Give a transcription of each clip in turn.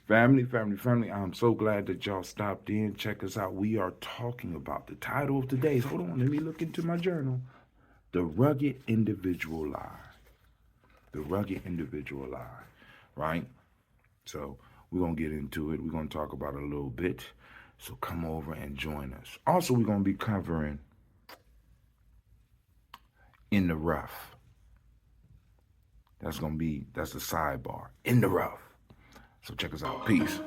Family, I'm so glad that y'all stopped in. Check us out. We are talking about the title of today's. Hold on, let me look into my journal. The Rugged Individual Lie. The Rugged Individual Lie, right? So we're going to get into it. We're going to talk about it a little bit. So come over and join us. Also, we're going to be covering In the Rough. That's the sidebar. In the Rough. So check us out. Peace.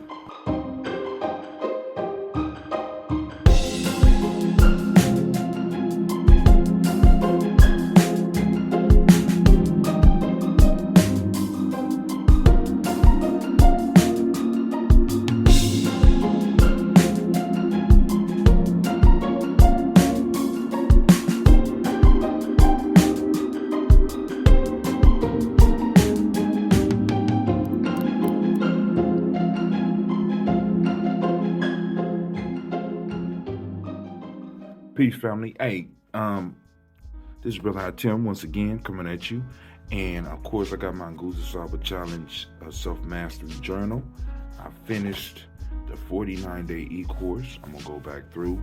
Peace, family. Hey, this is Brother Tim once again coming at you. And of course, I got my Nguza Saba Challenge Self-Mastery Journal. I finished the 49-day e-course. I'm going to go back through,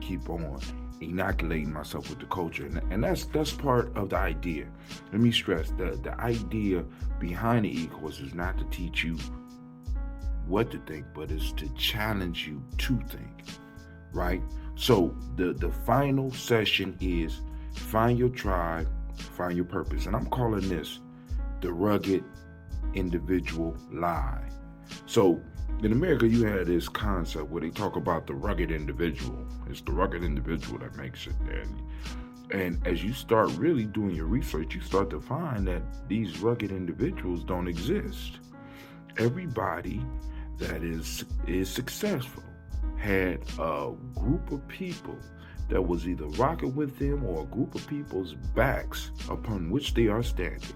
keep on inoculating myself with the culture. And that's part of the idea. Let me stress, the idea behind the e-course is not to teach you what to think, but it's to challenge you to think, right? So the final session is find your tribe, find your purpose. And I'm calling this the Rugged Individual Lie. So in America, you had this concept where they talk about the rugged individual. It's the rugged individual that makes it. And as you start really doing your research, you start to find that these rugged individuals don't exist. Everybody that is successful had a group of people that was either rocking with them or a group of people's backs upon which they are standing,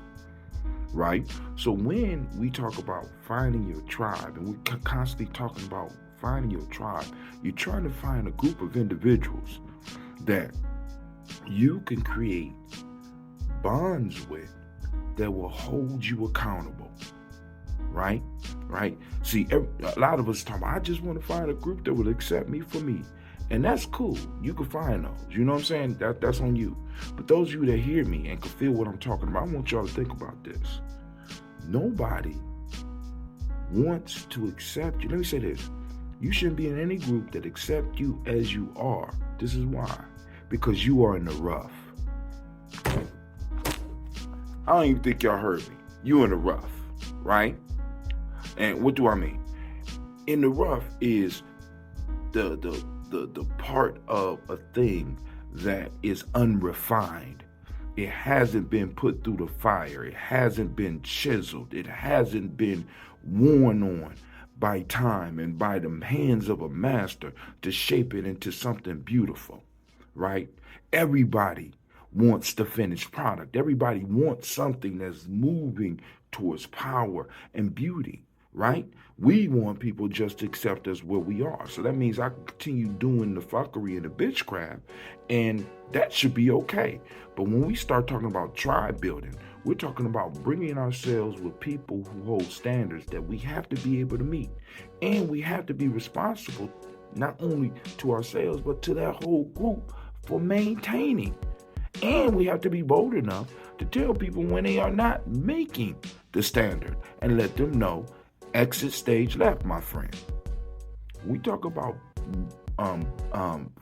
right? So when we talk about finding your tribe, and we're constantly talking about finding your tribe, you're trying to find a group of individuals that you can create bonds with that will hold you accountable. Right? See, a lot of us talk about, I just want to find a group that will accept me for me. And that's cool. You can find those. You know what I'm saying? That's on you. But those of you that hear me and can feel what I'm talking about, I want y'all to think about this. Nobody wants to accept you. Let me say this. You shouldn't be in any group that accept you as you are. This is why. Because you are in the rough. I don't even think y'all heard me. You in the rough, right? And what do I mean? In the rough is the part of a thing that is unrefined. It hasn't been put through the fire. It hasn't been chiseled. It hasn't been worn on by time and by the hands of a master to shape it into something beautiful, right? Everybody wants the finished product. Everybody wants something that's moving towards power and beauty. Right? We want people just to accept us where we are. So that means I can continue doing the fuckery and the bitchcraft, and that should be okay. But when we start talking about tribe building, we're talking about bringing ourselves with people who hold standards that we have to be able to meet. And we have to be responsible not only to ourselves, but to that whole group for maintaining. And we have to be bold enough to tell people when they are not making the standard and let them know, exit stage left, my friend. We talk about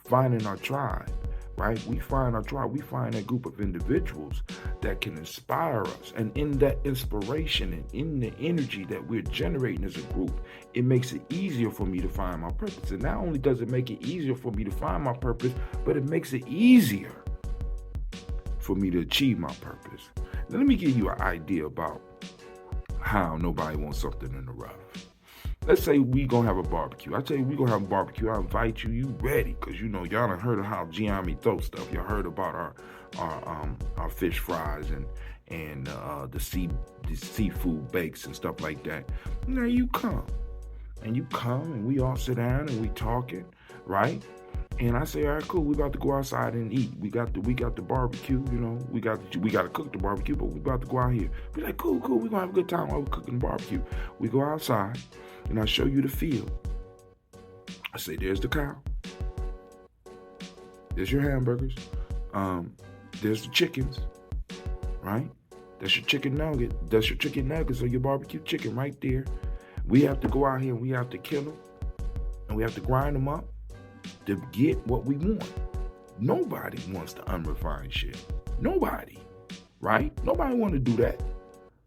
finding our tribe, right? We find our tribe. We find that group of individuals that can inspire us. And in that inspiration and in the energy that we're generating as a group, it makes it easier for me to find my purpose. And not only does it make it easier for me to find my purpose, but it makes it easier for me to achieve my purpose. Now, let me give you an idea about how nobody wants something in the rough. Let's say we gonna have a barbecue. I tell you, we gonna have a barbecue. I invite you. You ready? Cause y'all done heard of how Gye-Nyame throw stuff. Y'all heard about our fish fries and the seafood bakes and stuff like that. Now you come and we all sit down and we talking, right? And I say, all right, cool. We about to go outside and eat. We got the barbecue. You know, we got to cook the barbecue, but we about to go out here. Be like, cool. We gonna have a good time while we cooking the barbecue. We go outside, and I show you the field. I say, there's the cow. There's your hamburgers. There's the chickens, right? That's your chicken nugget. That's your chicken nuggets or your barbecue chicken right there. We have to go out here and we have to kill them, and we have to grind them up to get what we want. Nobody wants the unrefined shit. Nobody, right? Nobody want to do that,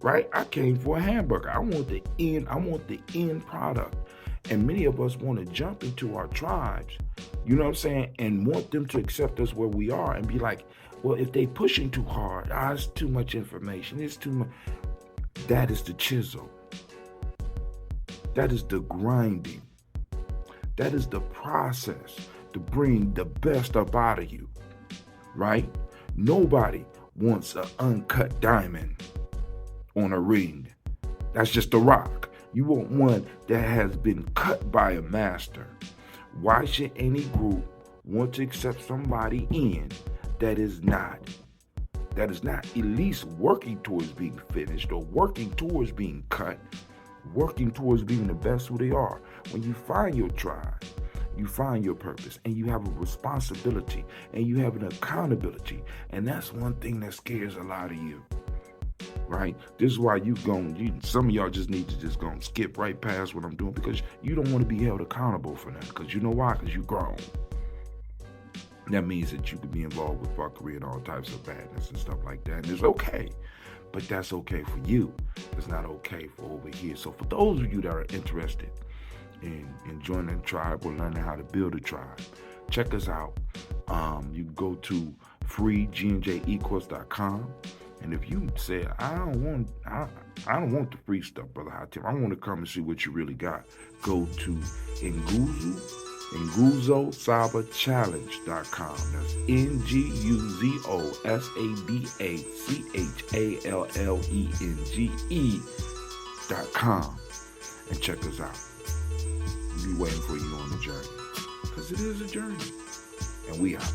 right? I came for a hamburger. I want the end product. And many of us want to jump into our tribes, you know what I'm saying, and want them to accept us where we are and be like, well, if they pushing too hard, it's too much information, it's too much. That is the chisel. That is the grinding. That is the process to bring the best up out of you, right? Nobody wants an uncut diamond on a ring. That's just a rock. You want one that has been cut by a master. Why should any group want to accept somebody in that is not at least working towards being finished or working towards being cut, working towards being the best who they are? When you find your tribe, you find your purpose, and you have a responsibility, and you have an accountability, and that's one thing that scares a lot of you. Right? This is why some of y'all just need to just go and skip right past what I'm doing, because you don't want to be held accountable for that. Because you know why? Because you're grown. That means that you could be involved with fuckery and all types of badness and stuff like that. And it's okay. But that's okay for you. It's not okay for over here. So for those of you that are interested in joining a tribe or learning how to build a tribe, check us out. You can go to freegnjecourse.com. And if you say, I don't want the free stuff, Brother Hatim, I want to come and see what you really got, go to nguzosabachallenge.com. That's nguzosabachallenge.com, and check us out. We'll be waiting for you on the journey, because it is a journey, and we out.